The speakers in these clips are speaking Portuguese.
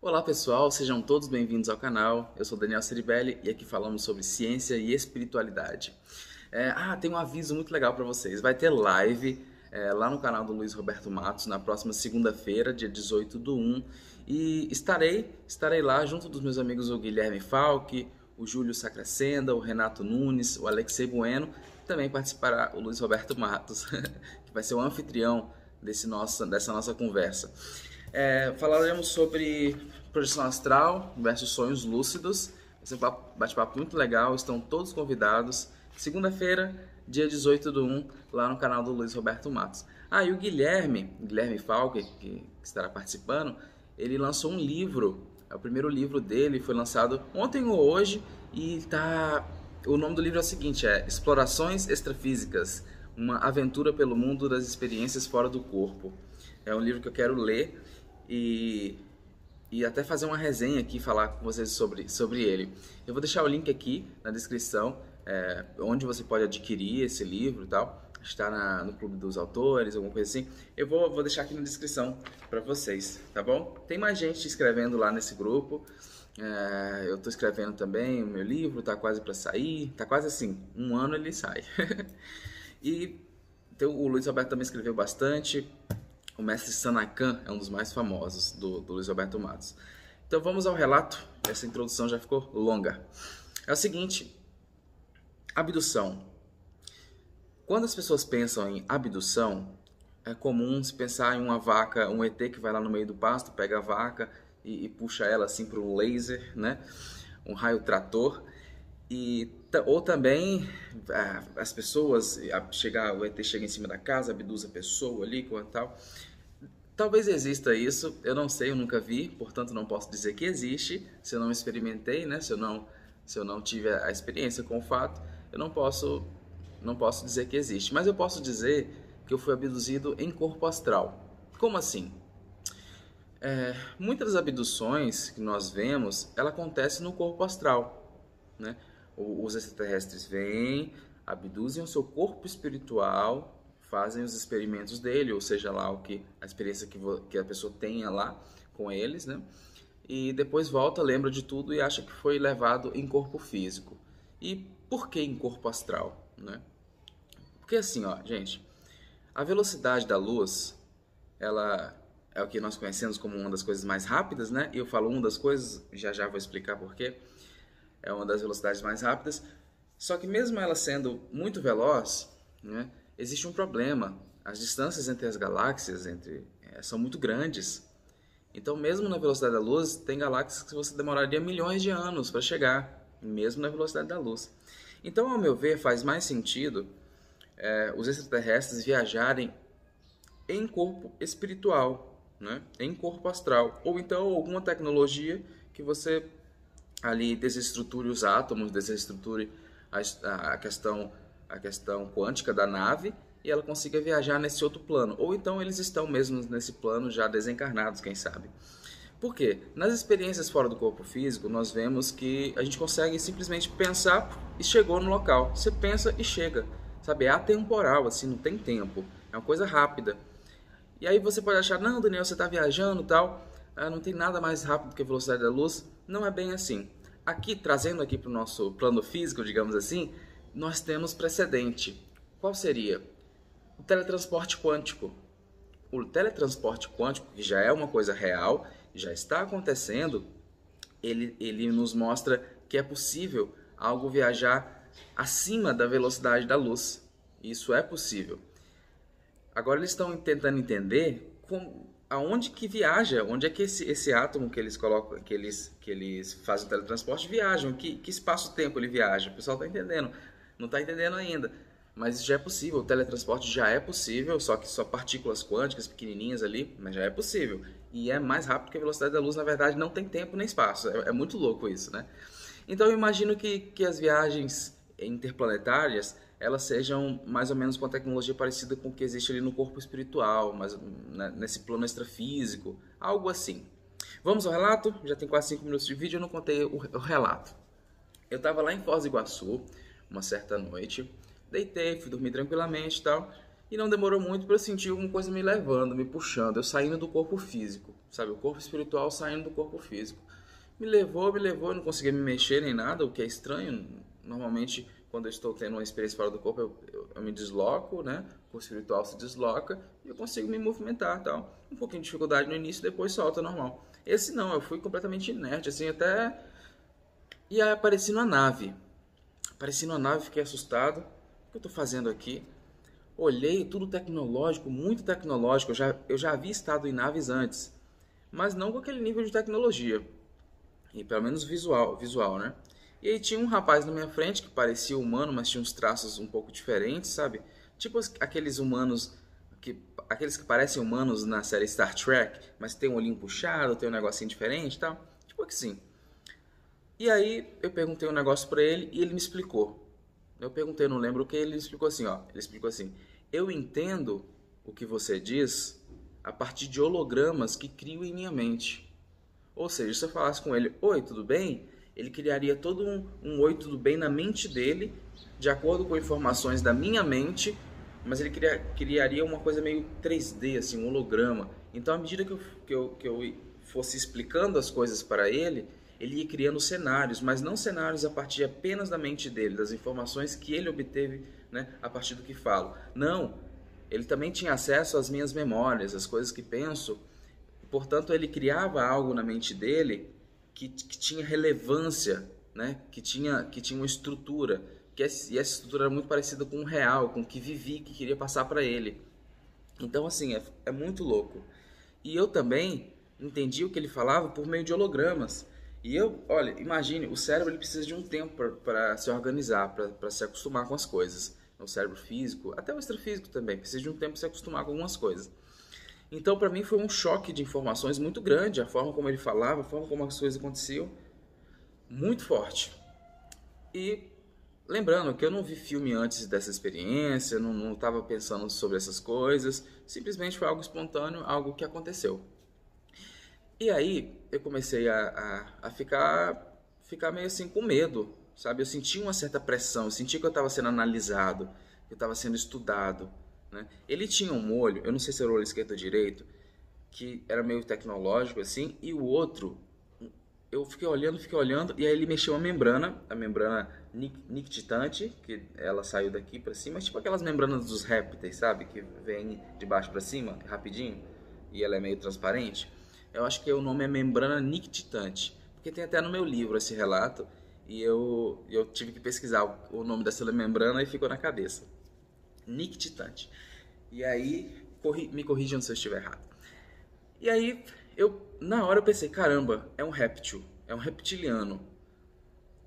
Olá pessoal, sejam todos bem-vindos ao canal. Eu sou Daniel Ceribelli e aqui falamos sobre ciência e espiritualidade. Tem um aviso muito legal para vocês. Vai ter live lá no canal do Luiz Roberto Matos na próxima segunda-feira, dia 18/1. E estarei lá junto dos meus amigos o Guilherme Falck, o Júlio Sacracenda, o Renato Nunes, o Alexei Bueno. Também participará o Luiz Roberto Matos, que vai ser o anfitrião dessa nossa conversa. Falaremos sobre projeção astral versus sonhos lúcidos. Vai ser um bate-papo muito legal, estão todos convidados. Segunda-feira, dia 18/1, lá no canal do Luiz Roberto Matos. E o Guilherme Falck, que estará participando, ele lançou um livro. O primeiro livro dele foi lançado ontem ou hoje e o nome do livro é o seguinte, Explorações Extrafísicas, uma aventura pelo mundo das experiências fora do corpo. É um livro que eu quero ler e até fazer uma resenha aqui, falar com vocês sobre ele. Eu vou deixar o link aqui na descrição, onde você pode adquirir esse livro e tal. Está no Clube dos Autores, alguma coisa assim. Eu vou deixar aqui na descrição para vocês, tá bom? Tem mais gente escrevendo lá nesse grupo. Eu estou escrevendo também o meu livro, está quase para sair. Está quase assim, um ano ele sai. E então, o Luiz Roberto também escreveu bastante. O mestre Sanacan é um dos mais famosos do Luiz Roberto Matos. Então vamos ao relato. Essa introdução já ficou longa. É o seguinte, abdução. Quando as pessoas pensam em abdução, é comum se pensar em uma vaca, um ET que vai lá no meio do pasto, pega a vaca e puxa ela assim para um laser, né? Um raio trator. Ou também as pessoas, o ET chega em cima da casa, abduz a pessoa ali, tal. Talvez exista isso, eu não sei, eu nunca vi, portanto não posso dizer que existe, se eu não experimentei, né? Se eu não tive a experiência com o fato, eu não posso dizer que existe. Mas eu posso dizer que eu fui abduzido em corpo astral. Como assim? Muitas das abduções que nós vemos, ela acontece no corpo astral, né? Os extraterrestres vêm, abduzem o seu corpo espiritual, fazem os experimentos dele, ou seja lá a experiência que a pessoa tenha lá com eles, né? E depois volta, lembra de tudo e acha que foi levado em corpo físico. E por que em corpo astral, né? Porque assim, gente, a velocidade da luz, ela é o que nós conhecemos como uma das coisas mais rápidas, né? E eu falo uma das coisas, já vou explicar por quê. É uma das velocidades mais rápidas. Só que mesmo ela sendo muito veloz, né, existe um problema. As distâncias entre as galáxias são muito grandes. Então, mesmo na velocidade da luz, tem galáxias que você demoraria milhões de anos para chegar, mesmo na velocidade da luz. Então, ao meu ver, faz mais sentido os extraterrestres viajarem em corpo espiritual, né, em corpo astral. Ou então alguma tecnologia que você ali desestruture os átomos, desestruture a questão quântica da nave e ela consiga viajar nesse outro plano. Ou então eles estão mesmo nesse plano já desencarnados, quem sabe. Por quê? Nas experiências fora do corpo físico, nós vemos que a gente consegue simplesmente pensar e chegou no local. Você pensa e chega. Sabe? É atemporal, assim, não tem tempo. É uma coisa rápida. E aí você pode achar, não, Daniel, você está viajando e tal. Não tem nada mais rápido que a velocidade da luz. Não é bem assim. Aqui, trazendo aqui para o nosso plano físico, digamos assim, nós temos precedente. Qual seria? O teletransporte quântico. O teletransporte quântico, que já é uma coisa real, já está acontecendo, ele nos mostra que é possível algo viajar acima da velocidade da luz. Isso é possível. Agora eles estão tentando entender aonde que viaja, onde é que esse átomo que eles colocam, que eles fazem o teletransporte viajam, que espaço-tempo ele viaja. O pessoal está entendendo, não está entendendo ainda, mas isso já é possível, o teletransporte já é possível, só que só partículas quânticas pequenininhas ali, mas já é possível. E é mais rápido que a velocidade da luz, na verdade não tem tempo nem espaço, é muito louco isso, né? Então eu imagino que as viagens interplanetárias elas sejam mais ou menos com a tecnologia parecida com o que existe ali no corpo espiritual, mas nesse plano extrafísico, algo assim. Vamos ao relato? Já tem quase 5 minutos de vídeo, eu não contei o relato. Eu estava lá em Foz do Iguaçu, uma certa noite, deitei, fui dormir tranquilamente e tal, E não demorou muito para eu sentir alguma coisa me levando, me puxando, eu saindo do corpo físico, sabe? O corpo espiritual saindo do corpo físico. Me levou, eu não conseguia me mexer nem nada, o que é estranho. Normalmente, quando eu estou tendo uma experiência fora do corpo, eu me desloco, né? O corpo espiritual se desloca e eu consigo me movimentar, tal. Um pouquinho de dificuldade no início, depois solta normal. Esse não, eu fui completamente inerte, assim, até... E aí apareci numa nave. Apareci numa nave, fiquei assustado. O que eu estou fazendo aqui? Olhei, tudo tecnológico, muito tecnológico. Eu já havia estado em naves antes, mas não com aquele nível de tecnologia. E pelo menos visual, né? E aí tinha um rapaz na minha frente que parecia humano, mas tinha uns traços um pouco diferentes, sabe? Tipo aqueles humanos, aqueles que parecem humanos na série Star Trek, mas tem um olhinho puxado, tem um negocinho diferente e tal. Tipo assim. E aí eu perguntei um negócio pra ele e ele me explicou. Eu perguntei, não lembro o que, ele explicou assim, ó. Ele explicou assim: eu entendo o que você diz a partir de hologramas que crio em minha mente. Ou seja, se eu falasse com ele, oi, tudo bem? Ele criaria todo um oi, tudo bem na mente dele, de acordo com informações da minha mente, mas ele criaria uma coisa meio 3D, assim, um holograma. Então, à medida que eu fosse explicando as coisas para ele ia criando cenários, mas não cenários a partir apenas da mente dele, das informações que ele obteve, né, a partir do que falo. Não, ele também tinha acesso às minhas memórias, às coisas que penso. Portanto, ele criava algo na mente dele que tinha relevância, né? que tinha uma estrutura. E essa estrutura era muito parecida com o real, com o que vivi, que queria passar para ele. Então, assim, é muito louco. E eu também entendi o que ele falava por meio de hologramas. E eu, olha, imagine, o cérebro ele precisa de um tempo para se organizar, para se acostumar com as coisas. O cérebro físico, até o extrafísico também, precisa de um tempo para se acostumar com algumas coisas. Então, para mim, foi um choque de informações muito grande. A forma como ele falava, a forma como as coisas aconteciam, muito forte. E lembrando que eu não vi filme antes dessa experiência, não estava pensando sobre essas coisas. Simplesmente foi algo espontâneo, algo que aconteceu. E aí, eu comecei a ficar meio assim com medo, sabe? Eu senti uma certa pressão, eu senti que eu estava sendo analisado, que eu estava sendo estudado, né? Ele tinha um olho, eu não sei se era o olho esquerdo ou direito, que era meio tecnológico assim, e o outro, eu fiquei olhando, e aí ele mexeu a membrana nictitante, que ela saiu daqui para cima, tipo aquelas membranas dos répteis, sabe? Que vem de baixo para cima, rapidinho, e ela é meio transparente. Eu acho que o nome é membrana nictitante, porque tem até no meu livro esse relato, e eu tive que pesquisar o nome dessa membrana e ficou na cabeça. Nictitante. E aí, me corrijam se eu estiver errado. E aí, na hora eu pensei, caramba, é um réptil, é um reptiliano,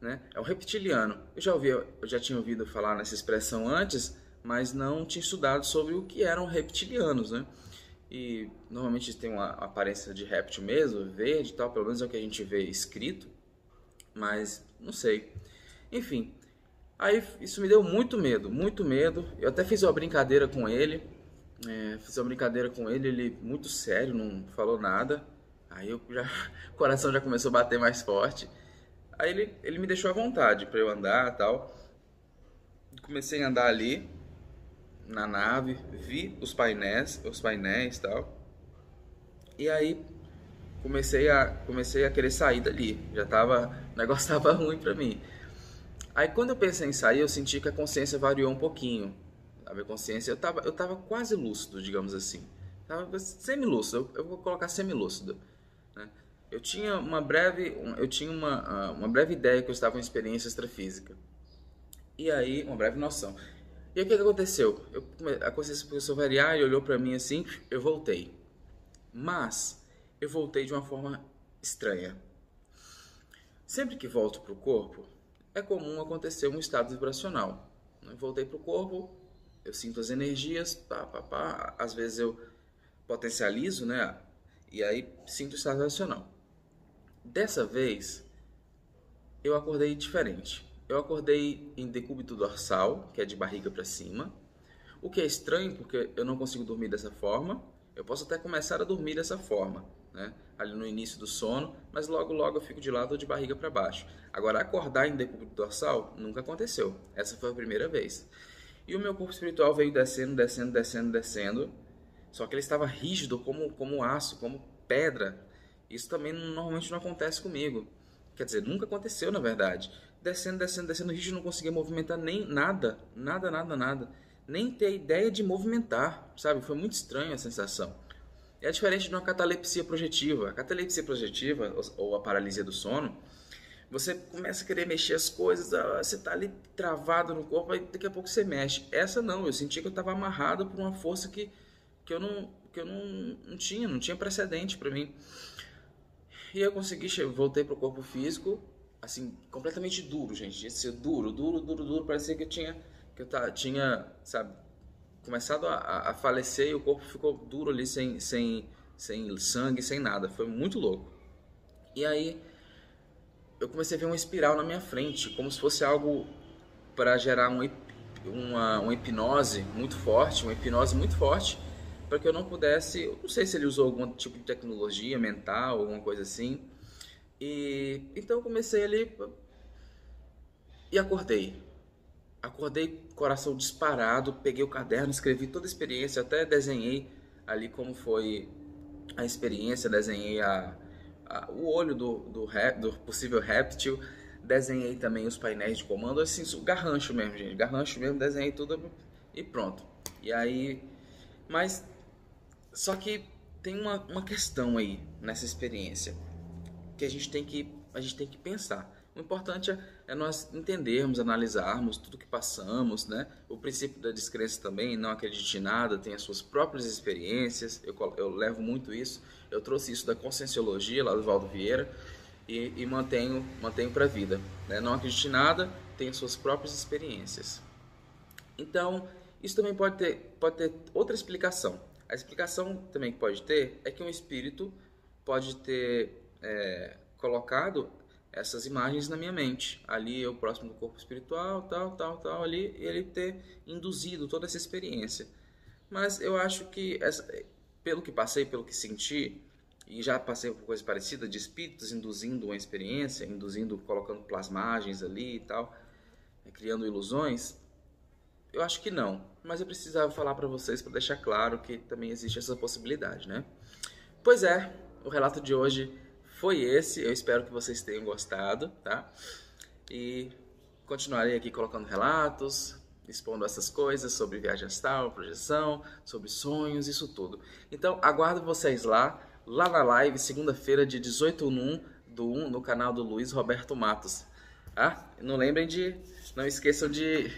né? É um reptiliano. Eu já tinha ouvido falar nessa expressão antes, mas não tinha estudado sobre o que eram reptilianos, né? E normalmente tem uma aparência de réptil mesmo, verde e tal, pelo menos é o que a gente vê escrito, mas não sei. Enfim, aí isso me deu muito medo, muito medo. Eu até fiz uma brincadeira com ele, ele muito sério, não falou nada. Aí o coração já começou a bater mais forte. Aí ele me deixou à vontade para eu andar e tal. Comecei a andar ali na nave, vi os painéis e tal. E aí comecei a querer sair dali. O negócio tava ruim para mim. Aí quando eu pensei em sair, eu senti que a consciência variou um pouquinho. Sabe? A consciência, eu tava quase lúcido, digamos assim. Tava semi-lúcido, eu vou colocar semi-lúcido, né? Eu tinha uma breve ideia que eu estava em experiência extrafísica. E aí, uma breve noção. E aí o que aconteceu? A consciência começou a variar e olhou pra mim assim, eu voltei. Mas eu voltei de uma forma estranha. Sempre que volto pro corpo, é comum acontecer um estado vibracional. Eu voltei pro corpo, eu sinto as energias, às vezes eu potencializo, né? E aí sinto o estado vibracional. Dessa vez, eu acordei diferente. Eu acordei em decúbito dorsal, que é de barriga para cima. O que é estranho, porque eu não consigo dormir dessa forma. Eu posso até começar a dormir dessa forma, né? Ali no início do sono, mas logo eu fico de lado ou de barriga para baixo. Agora, acordar em decúbito dorsal nunca aconteceu. Essa foi a primeira vez. E o meu corpo espiritual veio descendo, descendo, descendo, descendo. Só que ele estava rígido como aço, como pedra. Isso também normalmente não acontece comigo. Quer dizer, nunca aconteceu na verdade. Descendo, descendo, descendo, rígido, não conseguia movimentar nem nada. Nada, nada, nada. Nem ter ideia de movimentar, sabe? Foi muito estranha a sensação. É diferente de uma catalepsia projetiva. A catalepsia projetiva, ou a paralisia do sono, você começa a querer mexer as coisas, você está ali travado no corpo, aí daqui a pouco você mexe. Essa não, eu senti que eu estava amarrado por uma força que eu não tinha precedente para mim. E eu consegui, voltei pro corpo físico, assim, completamente duro, gente. Esse duro, parecia que eu tinha, sabe, começado a falecer e o corpo ficou duro ali, sem sangue, sem nada. Foi muito louco. E aí eu comecei a ver uma espiral na minha frente, como se fosse algo para gerar uma hipnose muito forte, para que eu não pudesse, eu não sei se ele usou algum tipo de tecnologia mental, alguma coisa assim. E então eu comecei ali e acordei. Acordei, coração disparado, peguei o caderno, escrevi toda a experiência, até desenhei ali como foi a experiência, desenhei o olho do possível réptil, desenhei também os painéis de comando, assim, garrancho mesmo, gente, garrancho mesmo, desenhei tudo e pronto. E aí, mas só que tem uma questão aí nessa experiência que a gente tem que pensar. O importante é nós entendermos, analisarmos tudo que passamos, né? O princípio da descrença também, não acredite em nada, tem as suas próprias experiências, eu levo muito isso, eu trouxe isso da Conscienciologia, lá do Valdo Vieira, e mantenho para a vida, né? Não acredite em nada, tem as suas próprias experiências. Então, isso também pode ter outra explicação. A explicação também que pode ter é que um espírito pode ter colocado essas imagens na minha mente, ali eu próximo do corpo espiritual, tal, ali, e ele ter induzido toda essa experiência. Mas eu acho que, pelo que passei, pelo que senti, e já passei por coisa parecida, de espíritos induzindo uma experiência, colocando plasmagens ali e tal, criando ilusões, eu acho que não. Mas eu precisava falar para vocês, para deixar claro que também existe essa possibilidade, né? Pois é, o relato de hoje foi esse, eu espero que vocês tenham gostado, tá? E continuarei aqui colocando relatos, expondo essas coisas sobre viagem astral, projeção, sobre sonhos, isso tudo. Então, aguardo vocês lá na live, segunda-feira, de 18/1 do 1, no canal do Luiz Roberto Matos. Não esqueçam de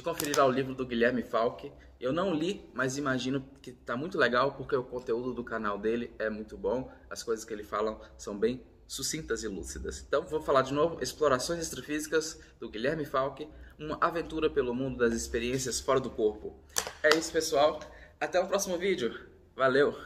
conferir lá o livro do Guilherme Falck. Eu não li, mas imagino que está muito legal, porque o conteúdo do canal dele é muito bom. As coisas que ele fala são bem sucintas e lúcidas. Então, vou falar de novo: Explorações Extrafísicas, do Guilherme Falck, uma aventura pelo mundo das experiências fora do corpo. É isso, pessoal. Até o próximo vídeo. Valeu!